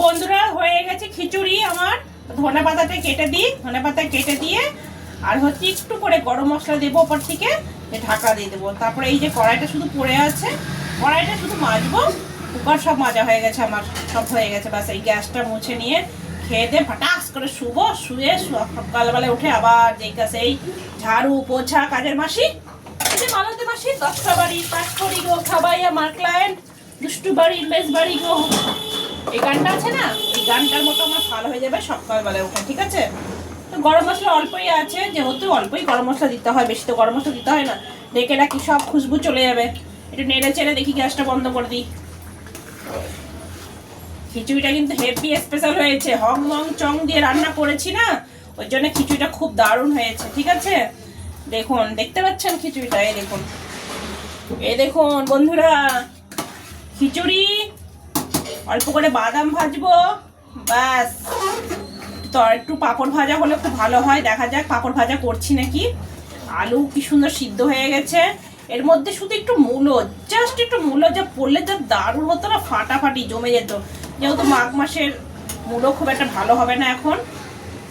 বন্ধুরা হয়ে গেছে খিচুড়ি আমার। ধনে পাতাটা কেটে দিই, ধনে পাতা কেটে দিয়ে আর হচ্ছে একটু করে গরম মশলা দেবো ওপর থেকে, ঢাকা দিয়ে দেবো। তারপরে এই যে কড়াইটা শুধু পড়ে আছে, কড়াইটা শুধু মাজবো। কুকার সব মাজা হয়ে গেছে আমার, সব হয়ে গেছে। বাস এই গ্যাসটা মুছে নিয়ে খেয়ে দিয়ে ফাটাস করে শুবো। শুয়ে সকালবেলায় উঠে আবার যেই কাছে এই ঝাড়ু পোছা কাজের মাসি, এই যে মালতী মাসি 10টা বাড়ি পাঠ করি গো খাবাই আমার ক্লায়েন্ট, দুষ্টু বাড়ির বেশ বাড়ি গো। এই গানটা আছে না, এই গানটার মতো আমার ভালো হয়ে যাবে সকালবেলায় উঠে। ঠিক আছে, তো গরম মশলা অল্পই আছে, যেহেতু অল্পই গরম মশলা দিতে হয়, বেশি তো গরম মশলা দিতে হয় না। ডেকে রাখি, সব খুশবু চলে যাবে। একটু নেড়ে চেড়ে দেখি গ্যাসটা বন্ধ করে দিই। খিচুড়িটা কিন্তু হেভি স্পেশাল হয়েছে, হং মং চং দিয়ে রান্না করেছি না, ওই জন্য খিচুড়িটা খুব দারুণ হয়েছে। ঠিক আছে, দেখুন, দেখতে পাচ্ছেন খিচুড়িটা? এই দেখুন, এই দেখুন বন্ধুরা, খিচুড়ি। অল্প করে বাদাম ভাজবো, ব্যাস। তো একটু পাঁপড় ভাজা হলে খুব ভালো হয়, দেখা যাক পাঁপড় ভাজা করছি নাকি। আলু কি সুন্দর সিদ্ধ হয়ে গেছে। এর মধ্যে শুধু একটু মূলো, জাস্ট একটু মূলো যা পড়লে যা দারুণ হতো না, ফাটাফাটি জমে যেত। যেহেতু মাঘ মাসের মূলো খুব একটা ভালো হবে না এখন,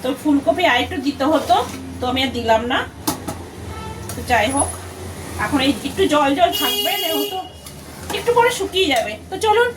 তো ফুলকপি আরেকটু দিতে হতো, তো আমি আর দিলাম না। তো যাই হোক, এখন এই একটু জল জল থাকবে, যেহেতু একটু পরে শুকিয়ে যাবে। তো চলুন